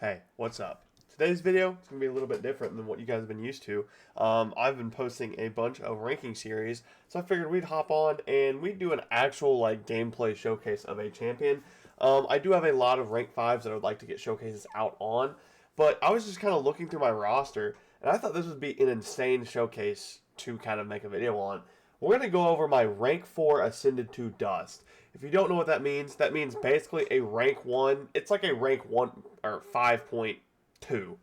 Hey, what's up? Today's video is going to be a little bit different than what you guys have been used to. I've been posting a bunch of ranking series, so I figured we'd hop on and we'd do an actual gameplay showcase of a champion. I do have a lot of rank 5s that I would like to get showcases out on, but I was just kind of looking through my roster, and I thought this would be an insane showcase to kind of make a video on. We're going to go over my rank 4 Ascended to Dust. If you don't know what that means basically a rank 1. It's like a rank 1 or 5.2.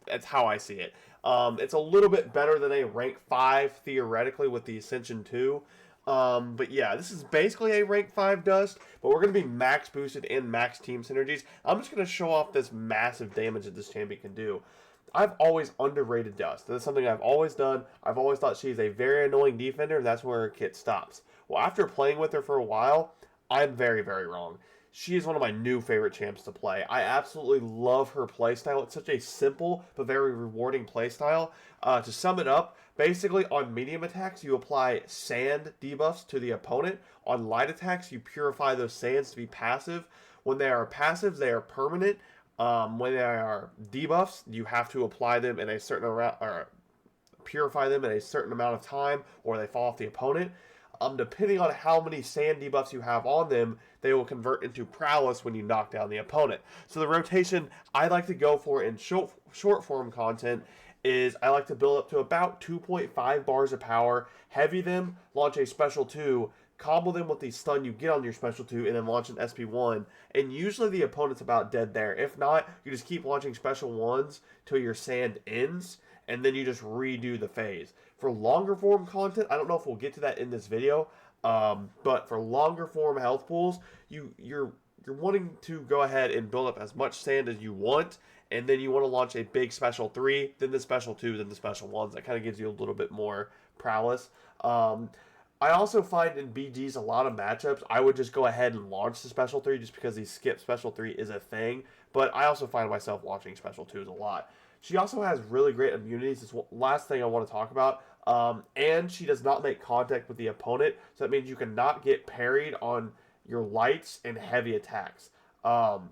That's how I see it. It's a little bit better than a rank 5 theoretically with the Ascension 2. But yeah, this is basically a rank 5 dust, but we're going to be max boosted and max team synergies. I'm just going to show off this massive damage that this champion can do. I've always underrated Dust. That's something I've always done. I've always thought she's a very annoying defender, and that's where her kit stops. Well, after playing with her for a while, I'm very, very wrong. She is one of my new favorite champs to play. I absolutely love her playstyle. It's such a simple but very rewarding playstyle. To sum it up, basically on medium attacks, you apply sand debuffs to the opponent. On light attacks, you purify those sands to be passive. When they are passives, they are permanent. When they are debuffs, you have to apply them in a certain amount, or purify them in a certain amount of time, or they fall off the opponent. Depending on how many sand debuffs you have on them, they will convert into prowess when you knock down the opponent. So the rotation I like to go for in short form content is I like to build up to about 2.5 bars of power, heavy them, launch a special 2, combo them with the stun you get on your special 2, and then launch an SP1. And usually the opponent's about dead there. If not, you just keep launching special 1s till your sand ends, and then you just redo the phase. For longer form content, I don't know if we'll get to that in this video, but for longer form health pools, you're wanting to go ahead and build up as much sand as you want, and then you want to launch a big special 3, then the special 2, then the special 1s. That kind of gives you a little bit more prowess. I also find in BGs a lot of matchups, I would just go ahead and launch the special 3 just because the skip special 3 is a thing, but I also find myself launching special 2s a lot. She also has really great immunities. This last thing I want to talk about. And she does not make contact with the opponent, so that means you cannot get parried on your lights and heavy attacks.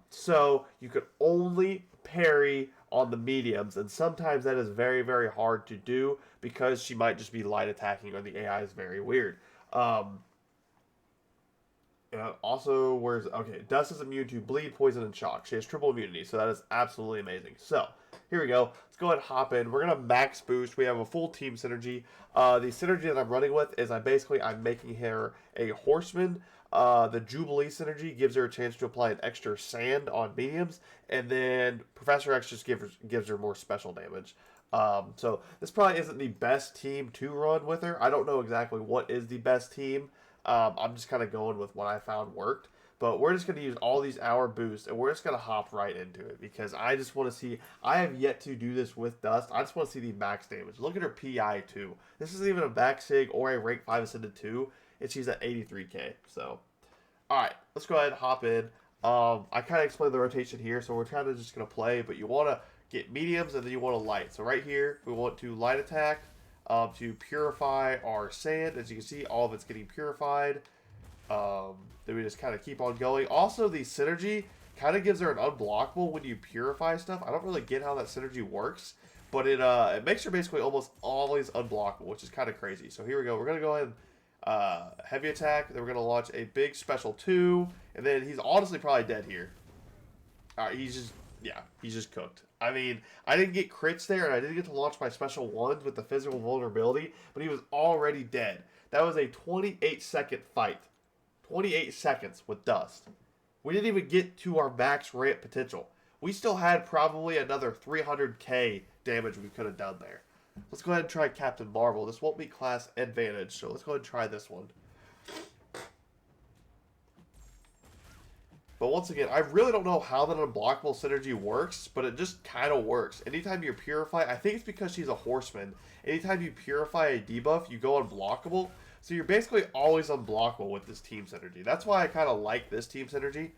So you can only parry on the mediums, and sometimes that is very, very hard to do because she might just be light attacking or the AI is very weird. Also, Dust is immune to bleed, poison, and shock. She has triple immunity, so that is absolutely amazing. So, here we go. Let's go ahead and hop in. We're going to max boost. We have a full team synergy. The synergy that I'm running with is I'm making her a horseman. The Jubilee synergy gives her a chance to apply an extra sand on mediums, and then Professor X just gives her more special damage. So, this probably isn't the best team to run with her. I don't know exactly what is the best team. I'm just kind of going with what I found worked. But we're just going to use all these hour boosts, and we're just going to hop right into it because I just want to see. I have yet to do this with Dust. I just want to see the max damage. Look at her PI too. This isn't even a back sig or a rank 5 ascended 2. She's at 83k. So, alright, let's go ahead and hop in. I kind of explained the rotation here, so we're kind of just going to play. But you want to get mediums, and then you want to light. So right here, we want to light attack. To purify our sand. As you can see, all of it's getting purified. Then we just kind of keep on going. Also, the synergy kind of gives her an unblockable when you purify stuff. I don't really get how that synergy works, but it makes her basically almost always unblockable, which is kind of crazy. So here we go. We're going to go ahead and heavy attack. Then we're going to launch a big special 2, and then he's honestly probably dead here. Alright, he's just cooked. I mean, I didn't get crits there, and I didn't get to launch my special 1s with the physical vulnerability, but he was already dead. That was a 28-second fight. 28 seconds with Dust. We didn't even get to our max ramp potential. We still had probably another 300k damage we could have done there. Let's go ahead and try Captain Marvel. This won't be class advantage, so let's go ahead and try this one. But once again, I really don't know how that unblockable synergy works, but it just kind of works. Anytime you purify, I think it's because she's a horseman. Anytime you purify a debuff, you go unblockable. So you're basically always unblockable with this team synergy. That's why I kind of like this team synergy.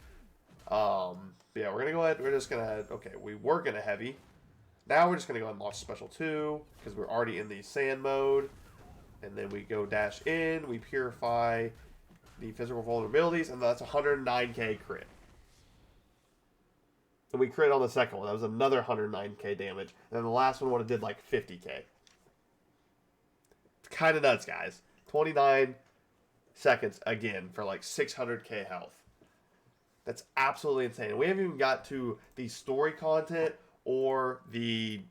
But yeah, we're going to go ahead. We're just going to, okay, we were going to heavy. Now we're just going to go ahead and launch special 2 because we're already in the sand mode. And then we go dash in. We purify the physical vulnerabilities, and that's 109k crit. And we crit on the second one. That was another 109k damage. And then the last one would have did like 50k. It's kind of nuts, guys. 29 seconds again for like 600k health. That's absolutely insane. We haven't even got to the story content or the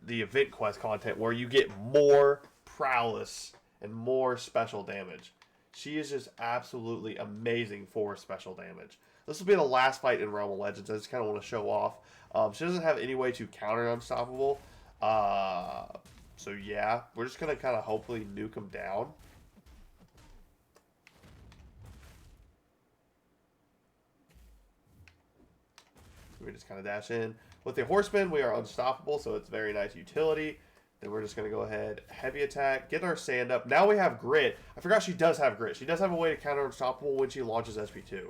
event quest content where you get more prowess and more special damage. She is just absolutely amazing for special damage. This will be the last fight in Realm of Legends. I just kind of want to show off. She doesn't have any way to counter Unstoppable. So yeah, we're just going to kind of hopefully nuke him down. We just kind of dash in. With the Horseman, we are unstoppable, so it's very nice utility. Then we're just going to go ahead, heavy attack, get our sand up. Now we have grit. I forgot she does have grit. She does have a way to counter unstoppable when she launches SP2.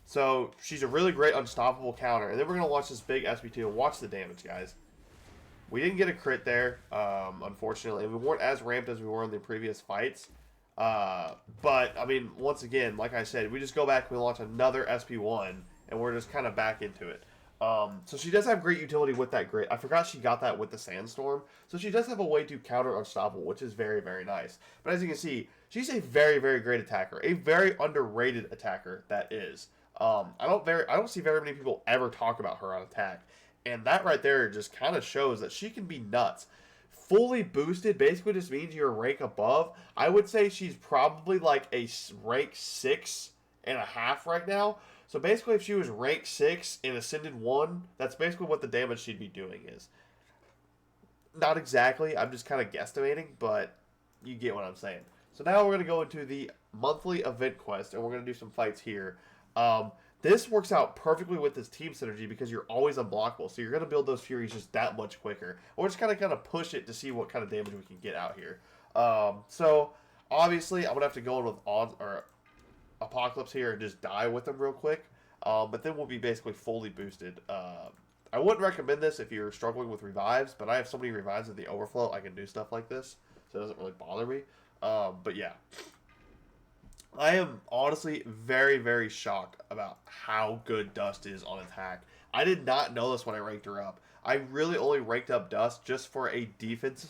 So she's a really great unstoppable counter. And then we're going to launch this big SP2 and watch the damage, guys. We didn't get a crit there, unfortunately. We weren't as ramped as we were in the previous fights. But, I mean, once again, like I said, we just go back and we launch another SP1, and we're just kind of back into it. So she does have great utility with that grit. I forgot she got that with the Sandstorm. So she does have a way to counter Unstoppable, which is very, very nice. But as you can see, she's a very, very great attacker. A very underrated attacker, that is. I don't see very many people ever talk about her on attack. And that right there just kind of shows that she can be nuts. Fully boosted basically just means you're a rank above. I would say she's probably like a rank 6.5 right now. So basically if she was rank 6 in Ascended 1, that's basically what the damage she'd be doing is. Not exactly, I'm just kind of guesstimating, but you get what I'm saying. So now we're going to go into the monthly event quest, and we're going to do some fights here. This works out perfectly with this team synergy because you're always unblockable. So you're going to build those Furies just that much quicker. We're just kind of push it to see what kind of damage we can get out here. So obviously I'm going to have to go in with Apocalypse here and just die with them real quick. But then we'll be basically fully boosted. I wouldn't recommend this if you're struggling with revives, but I have so many revives at the overflow I can do stuff like this. So it doesn't really bother me. But yeah. I am honestly very, very shocked about how good Dust is on attack. I did not know this when I ranked her up. I really only ranked up Dust just for a defensive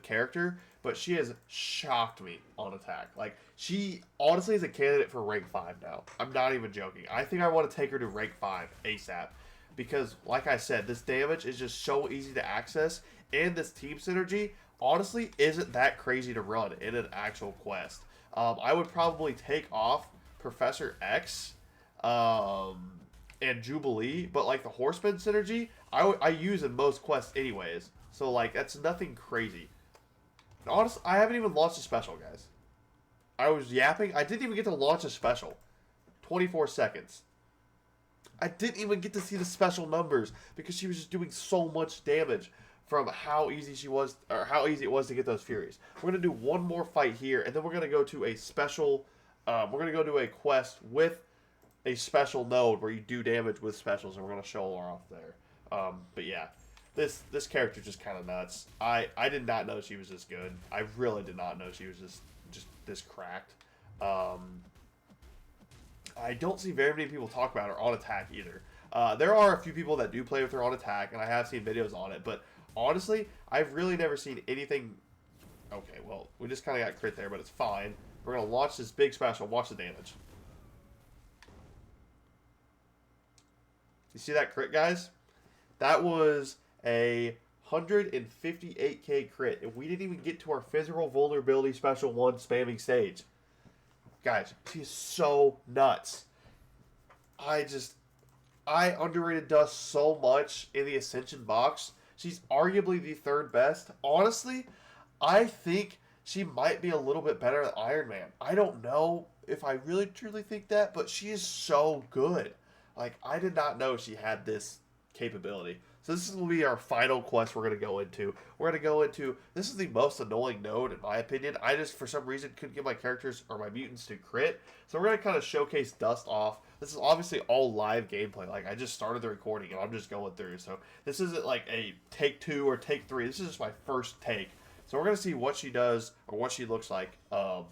character, but she has shocked me on attack. Like, she honestly is a candidate for rank 5 now. I'm not even joking. I think I want to take her to rank 5 ASAP. Because, like I said, this damage is just so easy to access, and this team synergy honestly isn't that crazy to run in an actual quest. I would probably take off Professor X and Jubilee, but like the Horseman synergy, I use in most quests anyways. So like that's nothing crazy. Honestly, I haven't even launched a special, guys. I was yapping. I didn't even get to launch a special. 24 seconds. I didn't even get to see the special numbers because she was just doing so much damage from how easy she was, or how easy it was to get those Furies. We're going to do one more fight here, and then we're going to go to a special, we're going to go to a quest with a special node where you do damage with specials, and we're going to show her off there. But yeah, this character's just kind of nuts. I did not know she was this good. I really did not know she was just this cracked. I don't see very many people talk about her on attack either. There are a few people that do play with her on attack, and I have seen videos on it, but honestly, I've really never seen anything. Okay, well, we just kind of got crit there, but it's fine. We're going to launch this big special. Watch the damage. You see that crit, guys? That was a 158k crit, and we didn't even get to our physical vulnerability special 1 spamming stage. Guys, she's so nuts. I underrated Dust so much in the Ascension box. She's arguably the 3rd best. Honestly, I think she might be a little bit better than Iron Man. I don't know if I really truly think that, but she is so good. Like, I did not know she had this capability. So this will be our final quest we're going to go into. We're going to go into, this is the most annoying node in my opinion. I just, for some reason, couldn't get my characters or my mutants to crit. So we're going to kind of showcase Dust off. This is obviously all live gameplay. Like, I just started the recording and I'm just going through. So this isn't like a take 2 or take 3. This is just my first take. So we're going to see what she does or what she looks like. But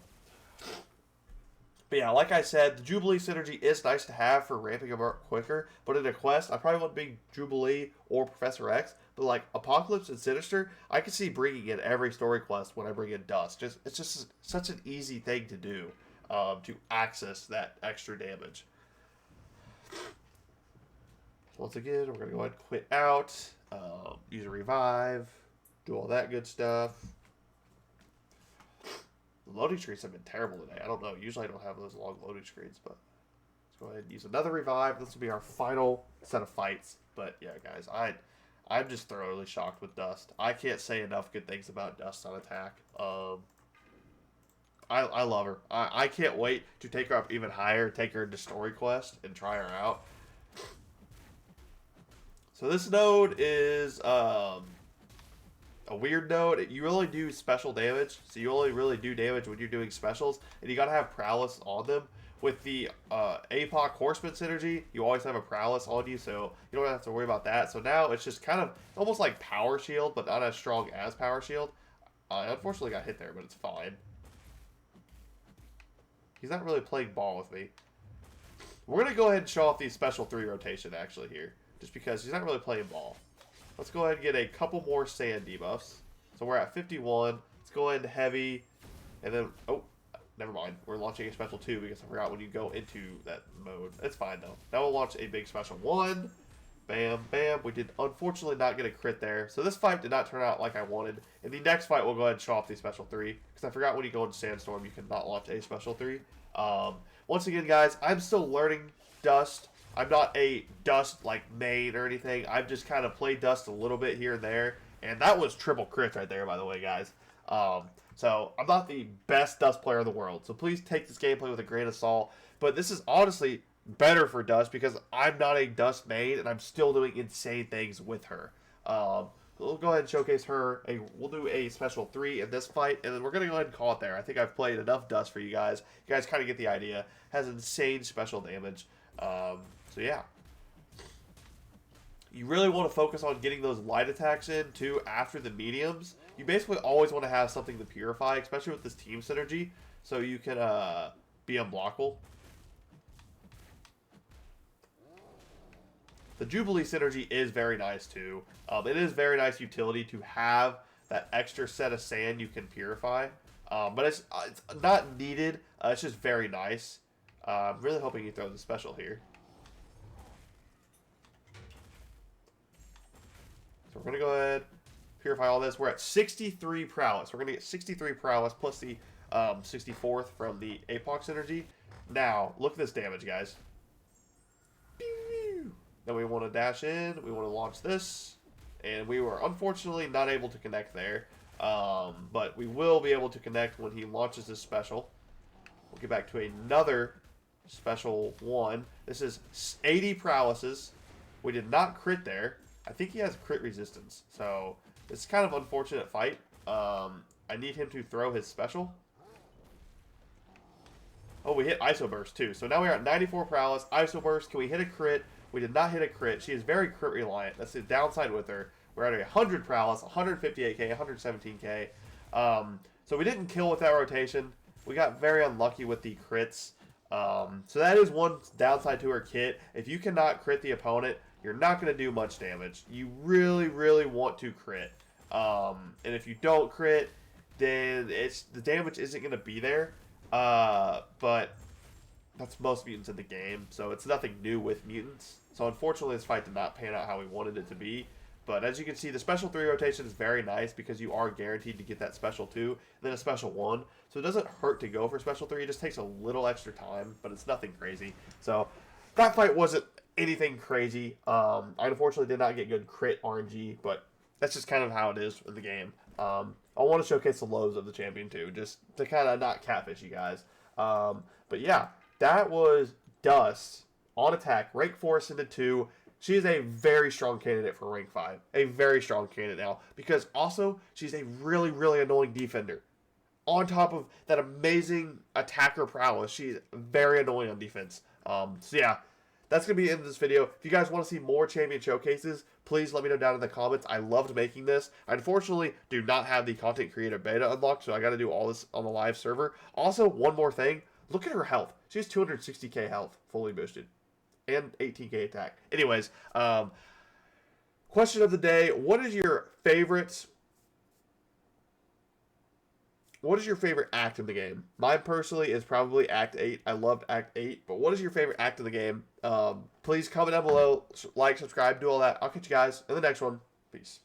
But yeah, like I said, the Jubilee synergy is nice to have for ramping him up quicker. But in a quest, I probably wouldn't bring Jubilee or Professor X. But like Apocalypse and Sinister, I can see bringing in every story quest when I bring in Dust. It's just such an easy thing to do to access that extra damage. Once again, we're going to go ahead and quit out, use a revive, do all that good stuff. The loading screens have been terrible today. I don't know. Usually I don't have those long loading screens, but let's go ahead and use another revive. This will be our final set of fights. But yeah, guys, I'm just thoroughly shocked with Dust. I can't say enough good things about Dust on attack. I love her. I can't wait to take her up even higher, take her into Story Quest, and try her out. So this node is a weird node. You only do special damage, so you only really do damage when you're doing specials, and you gotta have prowess on them. With the APOC Horseman synergy, you always have a prowess on you, so you don't have to worry about that. So now it's just kind of almost like Power Shield, but not as strong as Power Shield. I unfortunately got hit there, but it's fine. He's not really playing ball with me. We're going to go ahead and show off the special 3 rotation actually here, just because he's not really playing ball. Let's go ahead and get a couple more sand debuffs. So we're at 51. Let's go ahead and heavy, and then, oh, never mind. We're launching a special 2 because I forgot when you go into that mode. It's fine though. Now we'll launch a big special 1. Bam, bam. We did unfortunately not get a crit there. So this fight did not turn out like I wanted. In the next fight, we'll go ahead and show off the special 3. Because I forgot when you go into Sandstorm, you cannot launch a special 3. Once again, guys, I'm still learning Dust. I'm not a Dust like main or anything. I've just kind of played Dust a little bit here and there. And that was triple crits right there, by the way, guys. So I'm not the best Dust player in the world. So please take this gameplay with a grain of salt. But this is honestly better for Dust because I'm not a Dust main and I'm still doing insane things with her. We'll go ahead and showcase her. We'll do a special 3 in this fight, and then we're going to go ahead and call it there. I think I've played enough Dust for you guys. You guys kind of get the idea. Has insane special damage. So yeah. You really want to focus on getting those light attacks in, too, after the mediums. You basically always want to have something to purify, especially with this team synergy, so you can be unblockable. The Jubilee synergy is very nice, too. It is very nice utility to have that extra set of sand you can purify. But it's not needed. It's just very nice. I'm really hoping he throws a special here. So we're going to go ahead, purify all this. We're at 63 prowess. We're going to get 63 prowess plus the 64th from the APOC synergy. Now, look at this damage, guys. Then we want to dash in. We want to launch this. And we were unfortunately not able to connect there. But we will be able to connect when he launches this special. We'll get back to another special 1. This is 80 prowesses. We did not crit there. I think he has crit resistance. So it's kind of unfortunate fight. I need him to throw his special. Oh, we hit Iso Burst too. So now we're at 94 prowess. Iso Burst. Can we hit a crit? We did not hit a crit. She is very crit reliant. That's the downside with her. We're at 100 prowess, 158k, 117k. So we didn't kill with that rotation. We got very unlucky with the crits. So that is one downside to her kit. If you cannot crit the opponent, you're not going to do much damage. You really, really want to crit. And if you don't crit, then the damage isn't going to be there. But that's most mutants in the game, so it's nothing new with mutants. So unfortunately, this fight did not pan out how we wanted it to be. But as you can see, the special 3 rotation is very nice because you are guaranteed to get that special 2 and then a special 1. So it doesn't hurt to go for special 3. It just takes a little extra time, but it's nothing crazy. So that fight wasn't anything crazy. I unfortunately did not get good crit RNG, but that's just kind of how it is in the game. I want to showcase the lows of the champion too, just to kind of not catfish you guys. But yeah, that was Dust on attack, rank 4 ascended 2. She is a very strong candidate for rank 5. A very strong candidate now. Because also, she's a really, really annoying defender. On top of that amazing attacker prowess, she's very annoying on defense. So yeah, that's going to be the end of this video. If you guys want to see more champion showcases, please let me know down in the comments. I loved making this. I unfortunately do not have the content creator beta unlocked, so I got to do all this on the live server. Also, one more thing. Look at her health. She has 260k health, fully boosted, and 18k attack. Anyways, question of the day: What is your favorite act in the game? Mine personally is probably Act 8. I loved Act 8, but what is your favorite act in the game? Please comment down below, like, subscribe, do all that. I'll catch you guys in the next one. Peace.